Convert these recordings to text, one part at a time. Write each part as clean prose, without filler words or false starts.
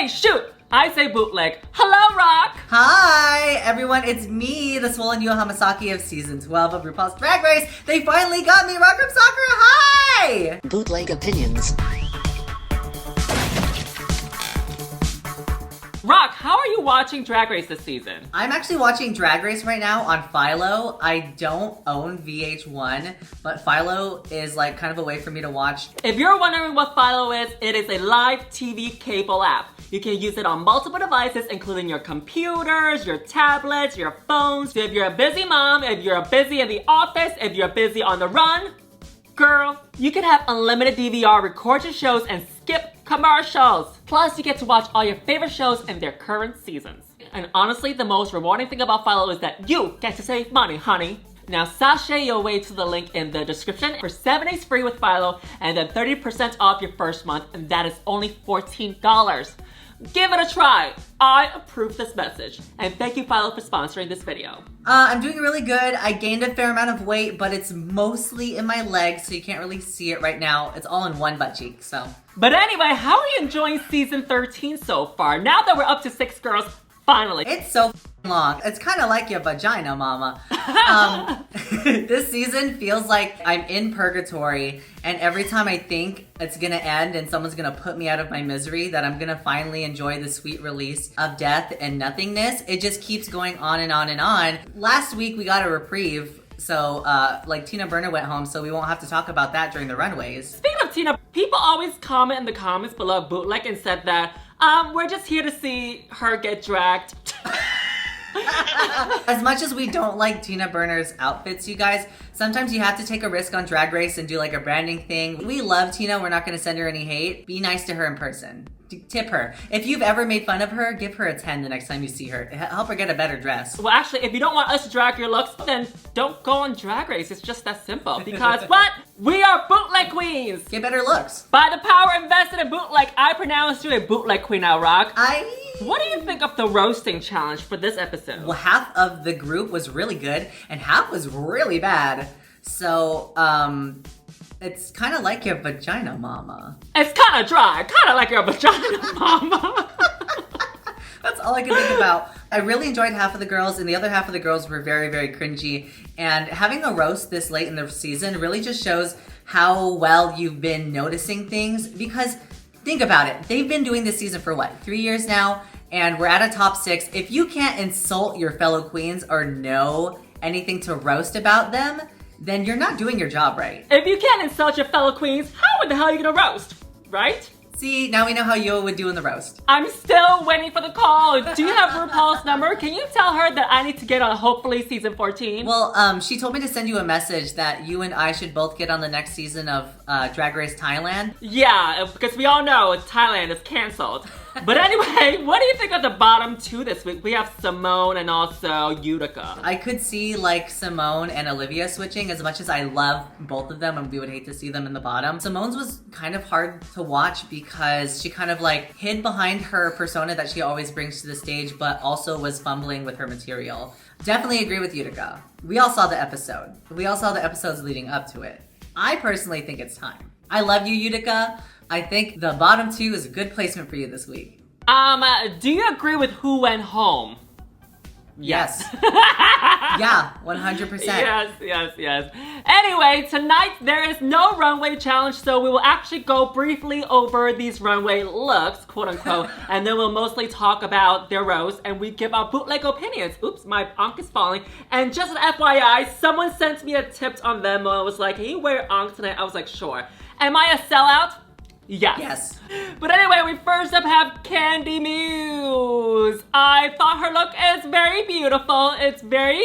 say shoot, I say bootleg. Hello, Rock! Hi, everyone. It's me, the swollen Yuhua Hamasaki of Season 12 of RuPaul's Drag Race. They finally got me, Rock from Sakura. Hi! Bootleg Opinions. Rock, how are you watching Drag Race this season? I'm actually watching Drag Race right now on Philo. I don't own VH1, but Philo is like kind of a way for me to watch. If you're wondering what Philo is, it is a live TV cable app. You can use it on multiple devices, including your computers, your tablets, your phones. So if you're a busy mom, if you're busy in the office, if you're busy on the run, girl, you can have unlimited DVR, record your shows, and skip commercials. Plus, you get to watch all your favorite shows in their current seasons. And honestly, the most rewarding thing about Philo is that you get to save money, honey. Now, sashay your way to the link in the description for 7 days free with Philo, and then 30% off your first month, and that is only $14. Give it a try. I approve this message. And thank you, Philo, for sponsoring this video. I'm doing really good. I gained a fair amount of weight, but it's mostly in my legs, so you can't really see it right now. It's all in one butt cheek, so. But anyway, how are you enjoying season 13 so far? Now that we're up to 6 girls, finally. It's so long. It's kind of like your vagina, mama. This season feels like I'm in purgatory, and every time I think it's gonna end and someone's gonna put me out of my misery, that I'm gonna finally enjoy the sweet release of death and nothingness, it just keeps going on and on and on. Last week we got a reprieve, so like Tina Burner went home, so we won't have to talk about that during the runways. Speaking of Tina, people always comment in the comments below Bootleg and said that we're just here to see her get dragged. As much as we don't like Tina Burner's outfits, you guys, sometimes you have to take a risk on Drag Race and do like a branding thing. We love Tina. We're not going to send her any hate. Be nice to her in person. Tip her. If you've ever made fun of her, give her a 10 the next time you see her. Help her get a better dress. Well, actually, if you don't want us to drag your looks, then don't go on Drag Race. It's just that simple. Because what? We are bootleg queens. Get better looks. By the power invested in bootleg, I pronounce you a bootleg queen now, Rock. What do you think of the roasting challenge for this episode? Well, half of the group was really good and half was really bad. So, it's kind of like your vagina, mama. It's kind of dry, kind of like your vagina, mama. That's all I can think about. I really enjoyed half of the girls, and the other half of the girls were very, very cringy. And having a roast this late in the season really just shows how well you've been noticing things. Because think about it. They've been doing this season for what, 3 years now? And we're at a top 6. If you can't insult your fellow queens or know anything to roast about them, then you're not doing your job right. If you can't insult your fellow queens, how the hell are you gonna roast, right? See, now we know how Yuhua would do in the roast. I'm still waiting for the call. Do you have RuPaul's number? Can you tell her that I need to get on hopefully season 14? Well, she told me to send you a message that you and I should both get on the next season of Drag Race Thailand. Yeah, because we all know Thailand is canceled. But anyway, what do you think of the bottom 2 this week? We have Symone and also Utica. I could see like Symone and Olivia switching. As much as I love both of them and we would hate to see them in the bottom, Symone's was kind of hard to watch because she kind of like hid behind her persona that she always brings to the stage, but also was fumbling with her material. Definitely agree with Utica. We all saw the episode. We all saw the episodes leading up to it. I personally think it's time. I love you, Utica. I think the bottom 2 is a good placement for you this week. Do you agree with who went home? Yes. Yeah, 100%. Yes. Anyway, tonight there is no runway challenge, so we will actually go briefly over these runway looks, quote unquote, and then we'll mostly talk about their roast and we give our bootleg opinions. Oops, my ankh is falling. And just an FYI, someone sent me a tip on Venmo and was like, can you wear ankh tonight? I was like, sure. Am I a sellout? Yes. But anyway, we first up have Kandy Muse. I thought her look is very beautiful. It's very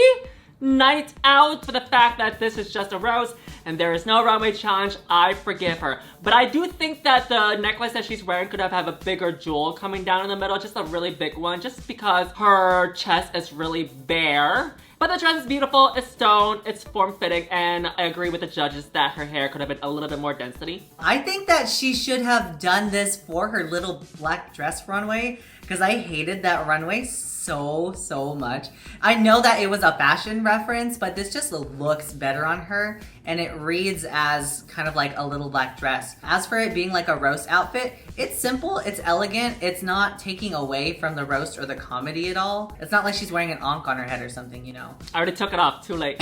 night out for the fact that this is just a roast and there is no runway challenge. I forgive her. But I do think that the necklace that she's wearing could have a bigger jewel coming down in the middle, just a really big one, just because her chest is really bare. But the dress is beautiful, it's stoned, it's form-fitting, and I agree with the judges that her hair could have been a little bit more density. I think that she should have done this for her little black dress runway, because I hated that runway so much. I know that it was a fashion reference, but this just looks better on her. and it reads as kind of like a little black dress. As for it being like a roast outfit, it's simple, it's elegant, it's not taking away from the roast or the comedy at all. It's not like she's wearing an ankh on her head or something, you know. I already took it off, too late.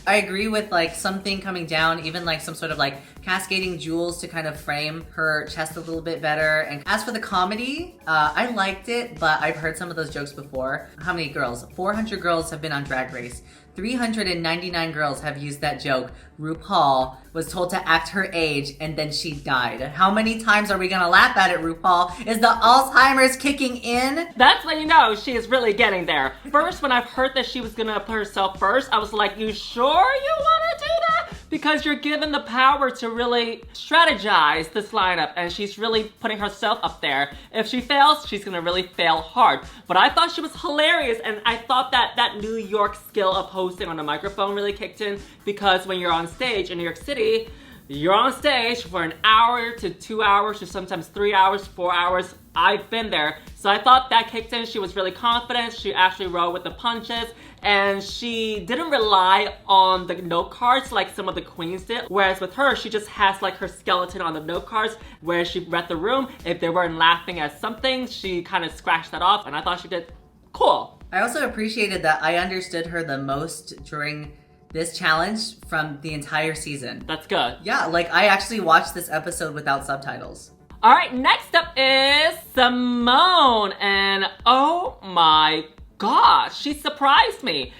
I agree with like something coming down, even like some sort of like cascading jewels to kind of frame her chest a little bit better. And as for the comedy, I liked it, but I've heard some of those jokes before. How many girls? 400 girls have been on Drag Race. 399 girls have used that joke. RuPaul was told to act her age and then she died. How many times are we gonna laugh at it, RuPaul? Is the Alzheimer's kicking in? That's when you know she is really getting there. First, when I've heard that she was gonna put herself first, I was like, you sure you wanna do that? Because you're given the power to really strategize this lineup, and she's really putting herself up there. If she fails, she's gonna really fail hard. But I thought she was hilarious, and I thought that that New York skill of hosting on a microphone really kicked in, because when you're on stage in New York City, you're on stage for an hour to 2 hours to sometimes 3 hours, 4 hours. I've been there. So I thought that kicked in. She was really confident. She actually rolled with the punches. And she didn't rely on the note cards like some of the queens did. Whereas with her, she just has like her skeleton on the note cards where she read the room. If they weren't laughing at something, she kind of scratched that off. And I thought she did cool. I also appreciated that I understood her the most during this challenge from the entire season. That's good. Yeah, like I actually watched this episode without subtitles. All right, next up is Symone, and oh my gosh, she surprised me.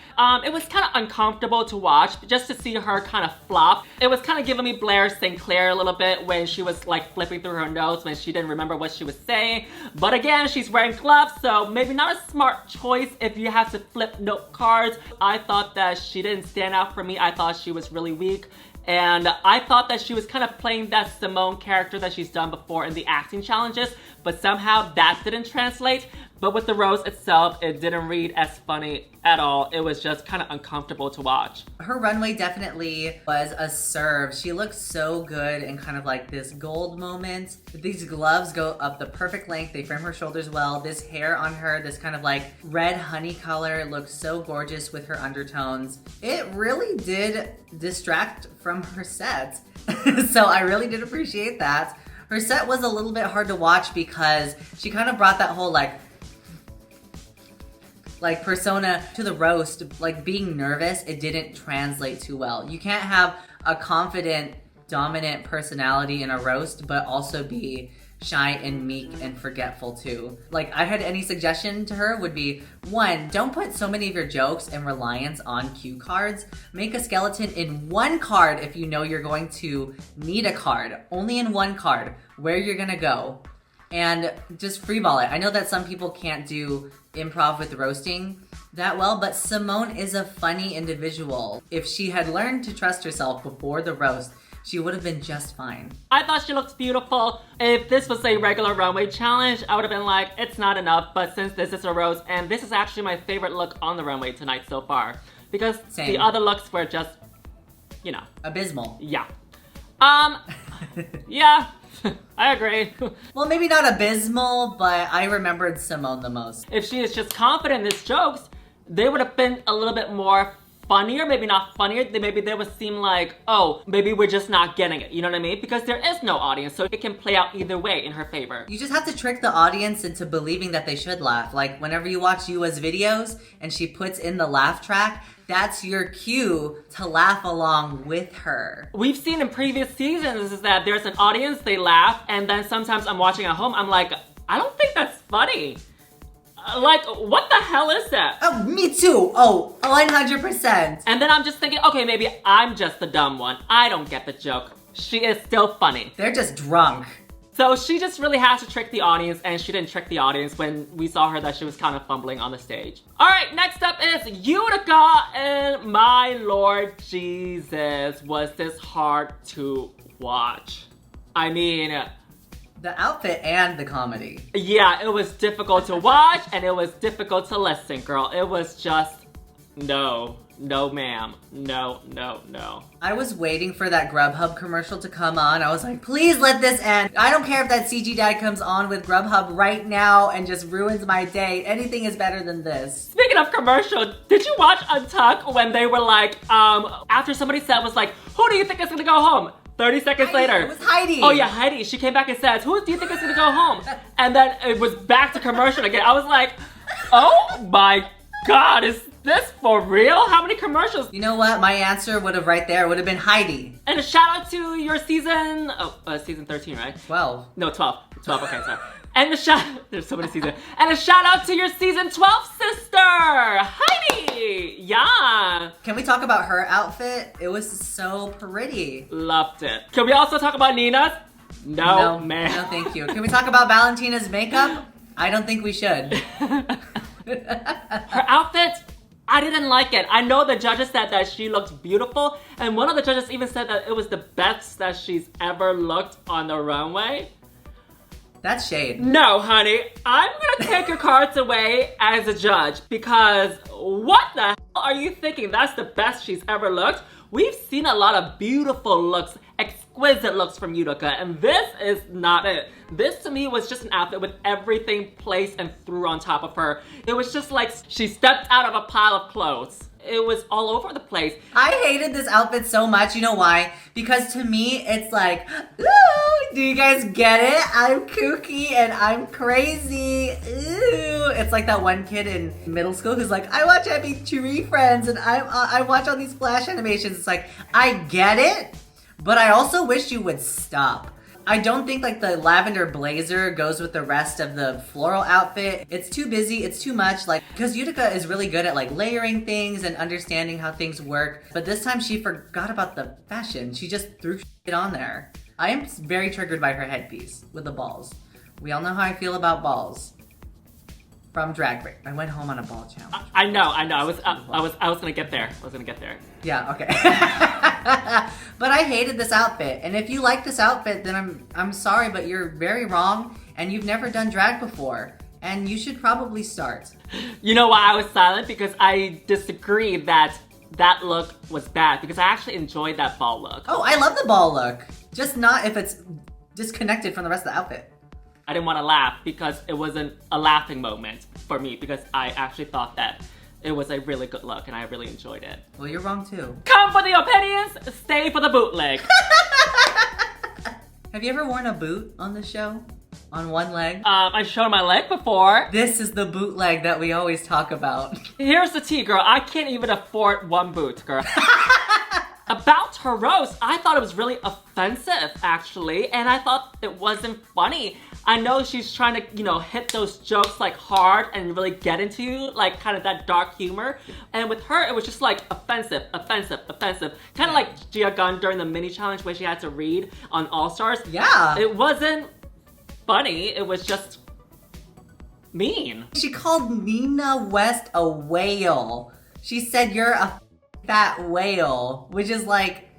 It was kind of uncomfortable to watch, just to see her kind of flop. It was kind of giving me Blair St. Clair a little bit when she was like flipping through her notes when she didn't remember what she was saying. But again, she's wearing gloves, so maybe not a smart choice if you have to flip note cards. I thought that she didn't stand out for me. I thought she was really weak. And I thought that she was kind of playing that Symone character that she's done before in the acting challenges, but somehow that didn't translate. But with the roast itself, it didn't read as funny at all. It was just kind of uncomfortable to watch. Her runway definitely was a serve. She looked so good in kind of like this gold moment. These gloves go up the perfect length. They frame her shoulders well. This hair on her, this kind of like red honey color, looked so gorgeous with her undertones. It really did distract from her set. So I really did appreciate that. Her set was a little bit hard to watch because she kind of brought that whole like persona to the roast. Like being nervous, it didn't translate too well. You can't have a confident, dominant personality in a roast, but also be shy and meek and forgetful too. Like, I had any suggestion to her would be, 1, don't put so many of your jokes and reliance on cue cards. Make a skeleton in one card if you know you're going to need a card. Only in one card, where you're gonna go. And just freeball it. I know that some people can't do improv with roasting that well, but Symone is a funny individual. If she had learned to trust herself before the roast, she would have been just fine. I thought she looked beautiful. If this was a regular runway challenge, I would have been like, it's not enough. But since this is a roast, and this is actually my favorite look on the runway tonight so far. Because Same. the other looks were just, you know. Abysmal. Yeah. Yeah, I agree. Well, maybe not abysmal, but I remembered Symone the most. If she is just confident in his jokes, they would have been a little bit more funnier, maybe not funnier. Maybe they would seem like, oh, maybe we're just not getting it. You know what I mean? Because there is no audience, so it can play out either way in her favor. You just have to trick the audience into believing that they should laugh. Like whenever you watch Yuha's videos and she puts in the laugh track, that's your cue to laugh along with her. We've seen in previous seasons is that there's an audience, they laugh, and then sometimes I'm watching at home, I'm like, I don't think that's funny. Like, what the hell is that? Oh, me too. Oh, 100%. And then I'm just thinking, okay, maybe I'm just the dumb one. I don't get the joke. She is still funny. They're just drunk. So she just really has to trick the audience, and she didn't trick the audience when we saw her that she was kind of fumbling on the stage. All right, next up is Utica, and my Lord Jesus, was this hard to watch. I mean, the outfit and the comedy. Yeah, it was difficult to watch and it was difficult to listen, girl. It was just, no ma'am, no. I was waiting for that Grubhub commercial to come on. I was like, please let this end. I don't care if that CG dad comes on with Grubhub right now and just ruins my day. Anything is better than this. Speaking Speaking of commercial, did you watch Untucked when they were like, after somebody said was like, who do you think is gonna go home? 30 seconds later. It was Heidi. Oh yeah, Heidi. She came back and says, who do you think is gonna go home? And then it was back to commercial again. I was like, oh my God, is this for real? How many commercials? You know what? My answer would have right there would have been Heidi. And a shout out to your season, season 13, right? 12. No, 12. 12, okay, sorry. And there's so many seasons. And a shout out to your season 12 sister, Heidi. Yeah. Can we talk about her outfit? It was so pretty. Loved it. Can we also talk about Nina's? No, man. No, thank you. Can we talk about Valentina's makeup? I don't think we should. Her outfit, I didn't like it. I know the judges said that she looked beautiful, and one of the judges even said that it was the best that she's ever looked on the runway. That's shade. No, honey. I'm gonna take your cards away as a judge because what the hell are you thinking? That's the best she's ever looked? We've seen a lot of beautiful looks, exquisite looks from Utica, and this is not it. This to me was just an outfit with everything placed and threw on top of her. It was just like she stepped out of a pile of clothes. It was all over the place. I hated this outfit so much. You know why? Because to me, it's like, ooh, do you guys get it? I'm kooky and I'm crazy. Ooh. It's like that one kid in middle school who's like, I watch MP3 Friends and I watch all these flash animations. It's like, I get it, but I also wish you would stop. I don't think like the lavender blazer goes with the rest of the floral outfit. It's too busy, it's too much, like, because Utica is really good at like layering things and understanding how things work. But this time she forgot about the fashion. She just threw it on there. I am very triggered by her headpiece with the balls. We all know how I feel about balls. From Drag Race. I went home on a ball challenge. I know. I was gonna get there. Yeah, okay. But I hated this outfit. And if you like this outfit, then I'm sorry, but you're very wrong and you've never done drag before. And you should probably start. You know why I was silent? Because I disagree that that look was bad because I actually enjoyed that ball look. Oh, I love the ball look. Just not if it's disconnected from the rest of the outfit. I didn't want to laugh because it wasn't a laughing moment for me because I actually thought that it was a really good look and I really enjoyed it. Well, you're wrong too. Come for the opinions, stay for the bootleg. Have you ever worn a boot on the show? On one leg? I showed my leg before. This is the bootleg that we always talk about. Here's the tea, girl. I can't even afford one boot, girl. About her roast, I thought it was really offensive, actually, and I thought it wasn't funny. I know she's trying to, you know, hit those jokes like hard and really get into you, like kind of that dark humor. And with her, it was just like offensive. Kind of like Gia Gunn during the mini challenge where she had to read on All Stars. Yeah. It wasn't funny, it was just mean. She called Nina West a whale. She said, you're a fat whale, which is like,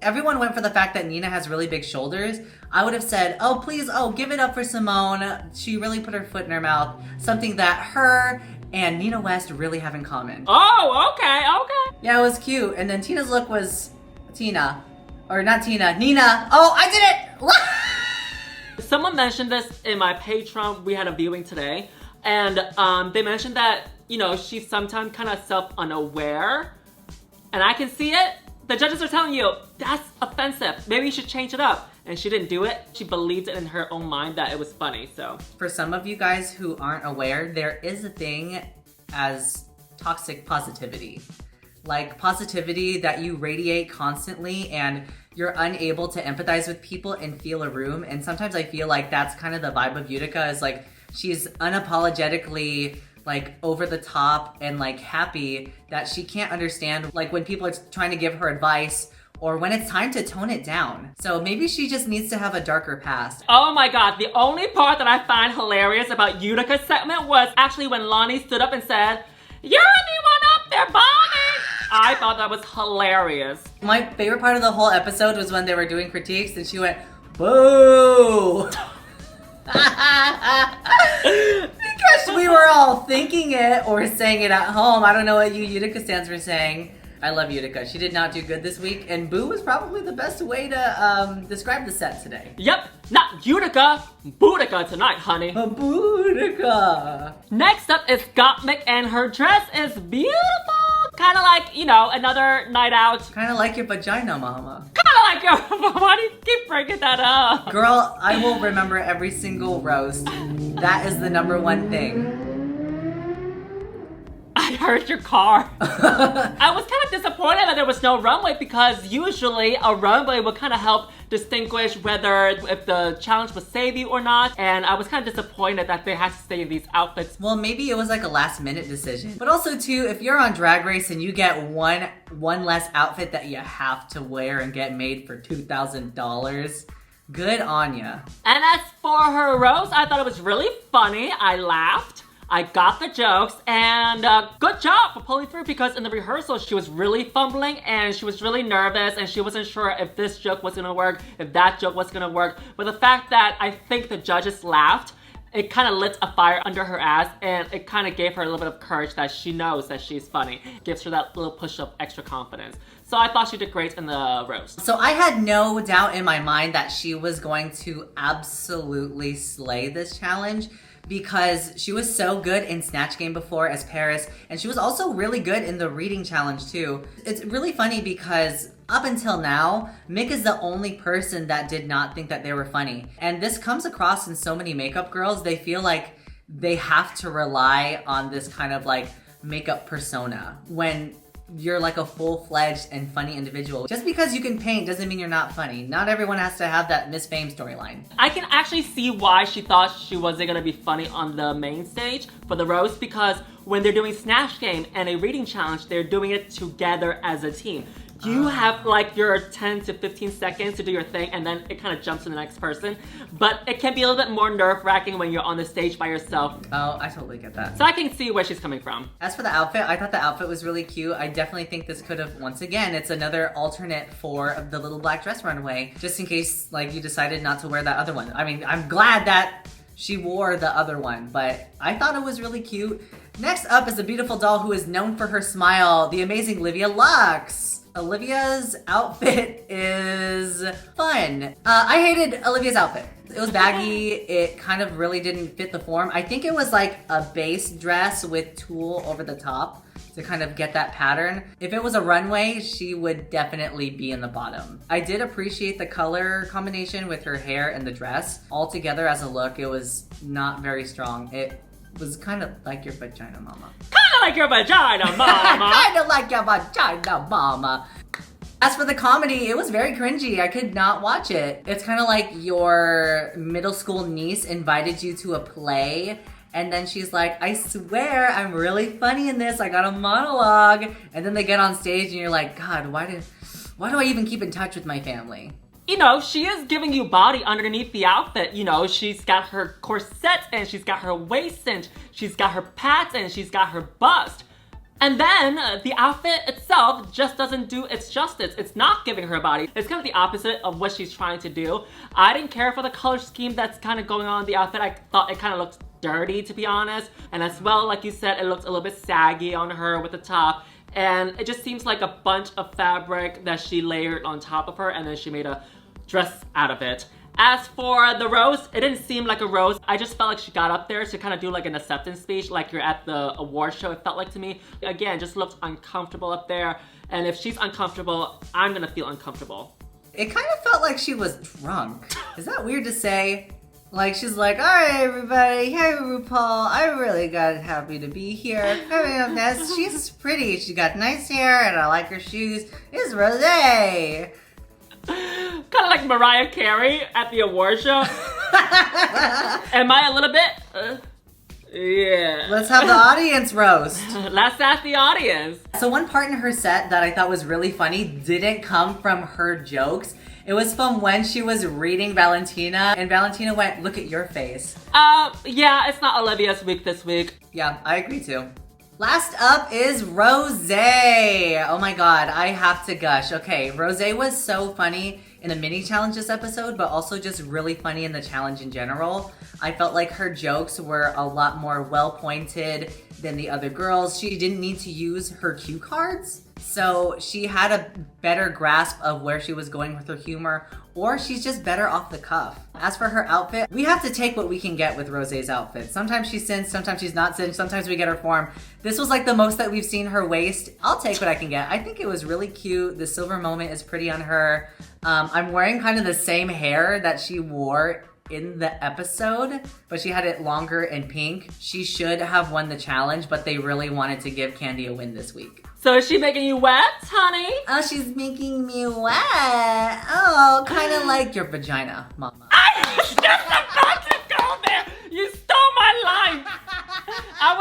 everyone went for the fact that Nina has really big shoulders. I would have said, oh, please, oh, give it up for Symone. She really put her foot in her mouth. Something that her and Nina West really have in common. Oh, okay. Yeah, it was cute. And then Tina's look was Tina. Or not Tina, Nina. Oh, I did it! Someone mentioned this in my Patreon. We had a viewing today. And they mentioned that, you know, she's sometimes kind of self-unaware. And I can see it. The judges are telling you, that's offensive. Maybe you should change it up. And she didn't do it. She believed it in her own mind that it was funny, so. For some of you guys who aren't aware, there is a thing as toxic positivity. Like positivity that you radiate constantly and you're unable to empathize with people and feel a room. And sometimes I feel like that's kind of the vibe of Utica is like, she's unapologetically like over the top and like happy that she can't understand like when people are trying to give her advice or when it's time to tone it down. So maybe she just needs to have a darker past. Oh my God, the only part that I find hilarious about Utica's segment was actually when Lonnie stood up and said, "You're the one up there bombing." I thought that was hilarious. My favorite part of the whole episode was when they were doing critiques and she went, "Boo." Because we were all thinking it or saying it at home. I don't know what you Utica stands for saying. I love Utica. She did not do good this week, and boo was probably the best way to describe the set today. Yep, not Utica, Bootica tonight, honey. A Bootica. Next up is Gottmik, and her dress is beautiful. Kind of like, you know, another night out. Kind of like your vagina, mama. Kind of like your... Why do you keep bringing that up? Girl, I will remember every single roast. That is the #1 thing. I heard your car. I was kind of disappointed that there was no runway because usually a runway would kind of help distinguish whether if the challenge was savvy or not, and I was kind of disappointed that they had to stay in these outfits. Well, maybe it was like a last minute decision. But also too, if you're on Drag Race and you get one less outfit that you have to wear and get made for $2,000, good on ya. And as for her roast, I thought it was really funny. I laughed. I got the jokes, and good job for pulling through because in the rehearsal she was really fumbling and she was really nervous and she wasn't sure if this joke was gonna work, if that joke was gonna work. But the fact that I think the judges laughed, it kind of lit a fire under her ass and it kind of gave her a little bit of courage that she knows that she's funny. Gives her that little push of extra confidence. So I thought she did great in the roast. So I had no doubt in my mind that she was going to absolutely slay this challenge, because she was so good in Snatch Game before as Paris, and she was also really good in the reading challenge too. It's really funny because up until now, Mick is the only person that did not think that they were funny. And this comes across in so many makeup girls. They feel like they have to rely on this kind of like makeup persona when you're like a full-fledged and funny individual. Just because you can paint doesn't mean you're not funny. Not everyone has to have that Miss Fame storyline. I can actually see why she thought she wasn't gonna be funny on the main stage for the roast, because when they're doing Snatch Game and a reading challenge, they're doing it together as a team. You have like your 10 to 15 seconds to do your thing and then it kind of jumps to the next person. But it can be a little bit more nerve-wracking when you're on the stage by yourself. Oh, I totally get that. So I can see where she's coming from. As for the outfit, I thought the outfit was really cute. I definitely think this could have, once again, it's another alternate for the little black dress runway, just in case like you decided not to wear that other one. I mean, I'm glad that she wore the other one, but I thought it was really cute. Next up is a beautiful doll who is known for her smile, the amazing Olivia Lux. Olivia's outfit is fun. I hated Olivia's outfit. It was baggy. It kind of really didn't fit the form. I think it was like a base dress with tulle over the top to kind of get that pattern. If it was a runway, she would definitely be in the bottom. I did appreciate the color combination with her hair and the dress. Altogether as a look, it was not very strong. It was kind of like your vagina, mama. Kinda like your vagina, mama. Kinda like your vagina, mama. As for the comedy, it was very cringy. I could not watch it. It's kind of like your middle school niece invited you to a play, and then she's like, I swear I'm really funny in this. I got a monologue. And then they get on stage and you're like, God, why do I even keep in touch with my family? You know, she is giving you body underneath the outfit. You know, she's got her corset and she's got her waist cinch, she's got her pads and she's got her bust. And then the outfit itself just doesn't do its justice. It's not giving her body. It's kind of the opposite of what she's trying to do. I didn't care for the color scheme that's kind of going on in the outfit. I thought it kind of looked dirty, to be honest. And as well, like you said, it looked a little bit saggy on her with the top. And it just seems like a bunch of fabric that she layered on top of her and then she made a dress out of it. As for the roast, it didn't seem like a roast. I just felt like she got up there to kind of do like an acceptance speech like you're at the award show, it felt like to me. Again, just looked uncomfortable up there. And if she's uncomfortable, I'm gonna feel uncomfortable. It kind of felt like she was drunk. Is that weird to say? Like, she's like, all right, everybody, hey, RuPaul, I'm really happy to be here. Coming up next, she's pretty. She got nice hair, and I like her shoes. It's Rosé. Kind of like Mariah Carey at the award show. Am I a little bit? Yeah. Let's have the audience roast. Let's ask the audience. So one part in her set that I thought was really funny didn't come from her jokes. It was from when she was reading Valentina, and Valentina went, look at your face. Yeah, it's not Olivia's week this week. Yeah, I agree too. Last up is Rosé. Oh my God, I have to gush. Okay, Rosé was so funny in the mini challenge this episode, but also just really funny in the challenge in general. I felt like her jokes were a lot more well-pointed than the other girls. She didn't need to use her cue cards. So she had a better grasp of where she was going with her humor, or she's just better off the cuff. As for her outfit, we have to take what we can get with Rosé's outfit. Sometimes she's cinched, sometimes she's not cinched, sometimes we get her form. This was like the most that we've seen her waist. I'll take what I can get. I think it was really cute. The silver moment is pretty on her. I'm wearing kind of the same hair that she wore in the episode, but she had it longer and pink. She should have won the challenge, but they really wanted to give Kandy a win this week. So is she making you wet, honey? Oh, she's making me wet. Oh, kind of like your vagina, mama. I was just about to go there. You stole my line. I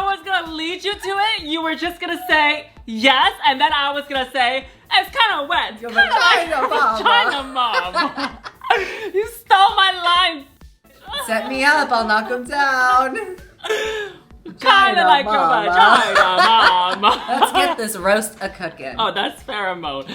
was gonna lead you to it. You were just gonna say yes, and then I was gonna say it's kind of wet. Your vagina, mama. Vagina, mom. You stole my line. Set me up, I'll knock him down. Kinda like your vagina, mom. Let's get this roast a-cookin'. Oh, that's pheromone.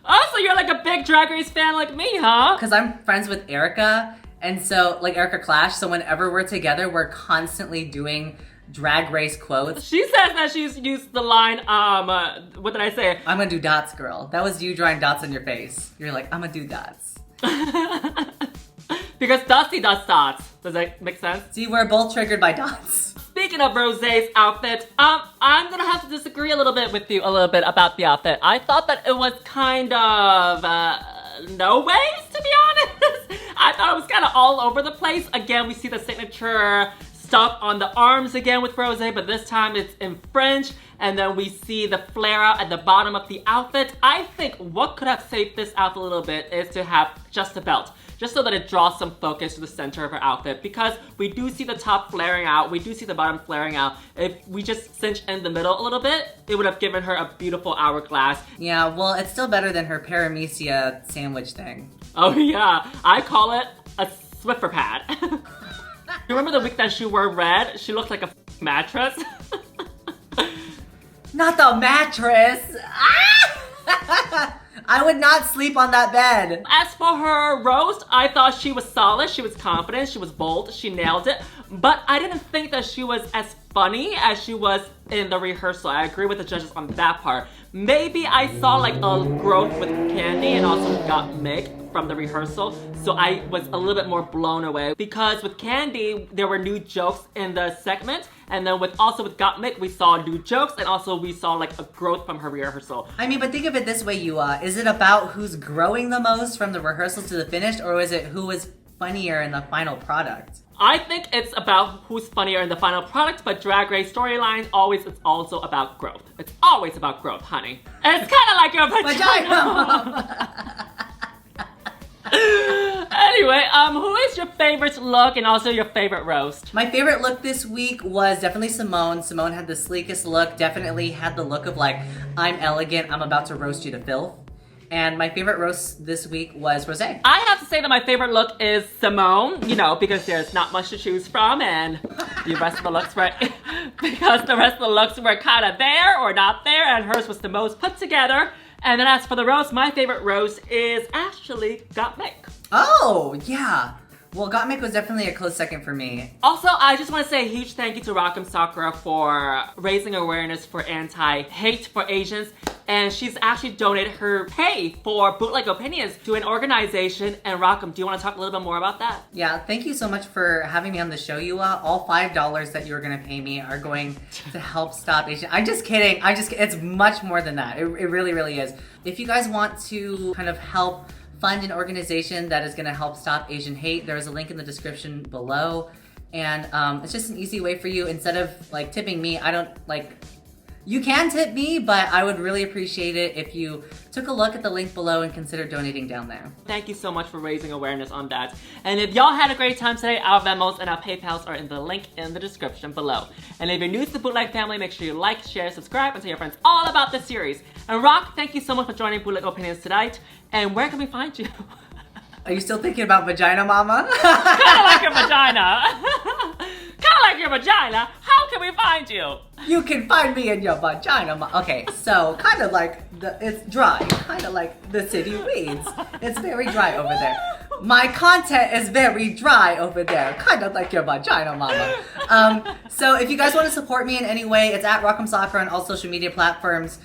Oh, so you're like a big Drag Race fan like me, huh? Because I'm friends with Erica, and so, like Erica Clash, so whenever we're together, we're constantly doing Drag Race quotes. She says that she's used the line, what did I say? I'm gonna do dots, girl. That was you drawing dots on your face. You're like, I'm gonna do dots. Because Dusty does dots. Does that make sense? See, we're both triggered by dots. Speaking of Rosé's outfit, I'm gonna have to disagree a little bit with you about the outfit. I thought that it was kind of, no ways, to be honest. I thought it was kind of all over the place. Again, we see the signature stuff on the arms again with Rosé, but this time it's in French. And then we see the flare out at the bottom of the outfit. I think what could have saved this outfit a little bit is to have just a belt, just so that it draws some focus to the center of her outfit, because we do see the top flaring out, we do see the bottom flaring out. If we just cinch in the middle a little bit, it would have given her a beautiful hourglass. Yeah, well, it's still better than her paramecia sandwich thing. Oh yeah, I call it a Swiffer pad. You remember the week that she wore red? She looked like a mattress. Not the mattress! Ah! I would not sleep on that bed. As for her roast, I thought she was solid, she was confident, she was bold, she nailed it. But I didn't think that she was as funny as she was in the rehearsal. I agree with the judges on that part. Maybe I saw like a growth with Kandy and also Gottmik from the rehearsal, so I was a little bit more blown away. Because with Kandy, there were new jokes in the segment, and then with Gottmik, we saw new jokes, and also we saw like a growth from her rehearsal. I mean, but think of it this way, Yuhua. Is it about who's growing the most from the rehearsal to the finish, or is it who was funnier in the final product? I think it's about who's funnier in the final product, but Drag Race storylines it's also about growth. It's always about growth, honey. And it's kind of like your vagina. Anyway, who is your favorite look and also your favorite roast? My favorite look this week was definitely Symone. Symone had the sleekest look, definitely had the look of like, I'm elegant, I'm about to roast you to filth. And my favorite roast this week was Rosé. I have to say that my favorite look is Symone, you know, because there's not much to choose from, and the rest of the looks were, because the rest of the looks were kind of there or not there, and hers was the most put together. And then as for the roast, my favorite roast is actually Gottmik. Oh, yeah. Well, Gottmik was definitely a close second for me. Also, I just want to say a huge thank you to Rock'em Sakura for raising awareness for anti-hate for Asians. And she's actually donated her pay for Bootleg Opinions to an organization. And Rock'em, do you want to talk a little bit more about that? Yeah, thank you so much for having me on the show, Yuhua. All $5 that you're going to pay me are going to help stop Asian. I'm just kidding. It's much more than that. It really, really is. If you guys want to kind of help fund an organization that is going to help stop Asian hate, there is a link in the description below. And it's just an easy way for you. Instead of like tipping me, you can tip me, but I would really appreciate it if you took a look at the link below and consider donating down there. Thank you so much for raising awareness on that. And if y'all had a great time today, our Venmos and our PayPals are in the link in the description below. And if you're new to the Bootleg family, make sure you like, share, subscribe, and tell your friends all about this series. And Rock, thank you so much for joining Bootleg Opinions tonight. And where can we find you? Are you still thinking about vagina, mama? Kinda like your vagina. Kinda like your vagina. How can we find you? You can find me in your vagina, okay, so kind of like it's dry, kind of like the city weeds. It's very dry over there. my content is very dry over there. Kind of like your vagina, mama. So if you guys want to support me in any way, it's at Sakura on all social media platforms.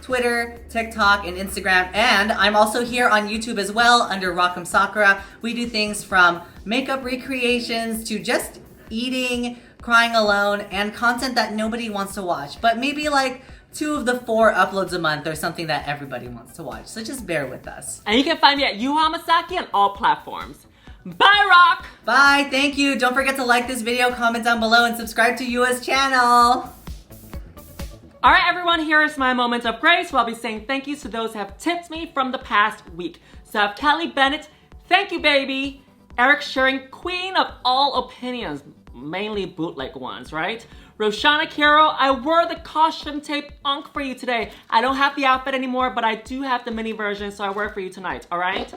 Twitter, TikTok, and Instagram. And I'm also here on YouTube as well under Sakura. We do things from makeup recreations to just eating, crying alone, and content that nobody wants to watch. But maybe like 2 of the 4 uploads a month or something that everybody wants to watch. So just bear with us. And you can find me at Yuhua Hamasaki on all platforms. Bye, Rock! Bye, thank you. Don't forget to like this video, comment down below, and subscribe to Yua's channel. All right, everyone, here is my moment of grace where I'll be saying thank you to those who have tipped me from the past week. So I have Kelly Bennett, thank you, baby. Eric Shearing, queen of all opinions, mainly bootleg ones, right? Roshana Kiro, I wore the costume tape unk for you today. I don't have the outfit anymore, but I do have the mini version, so I wear it for you tonight, all right?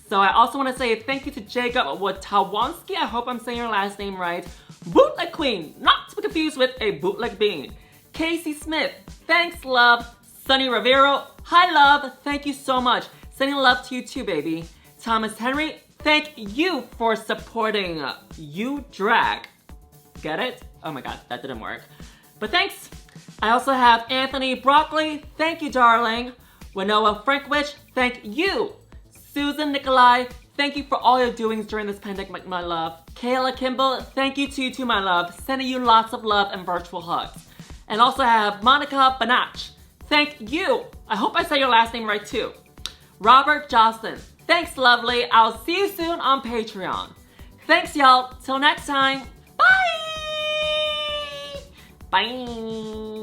So I also want to say thank you to Jacob Watawanski, I hope I'm saying your last name right. Bootleg queen, not to be confused with a bootleg bean. Casey Smith, thanks, love. Sunny Rivero, hi, love. Thank you so much. Sending love to you too, baby. Thomas Henry, thank you for supporting You Drag. Get it? Oh my god, that didn't work. But thanks. I also have Anthony Broccoli, thank you, darling. Winoa Frankwich, thank you. Susan Nikolai, thank you for all your doings during this pandemic, my love. Kayla Kimball, thank you to you too, my love. Sending you lots of love and virtual hugs. And also have Monica Banach. Thank you. I hope I said your last name right too. Robert Jocelyn. Thanks, lovely. I'll see you soon on Patreon. Thanks, y'all. Till next time. Bye. Bye.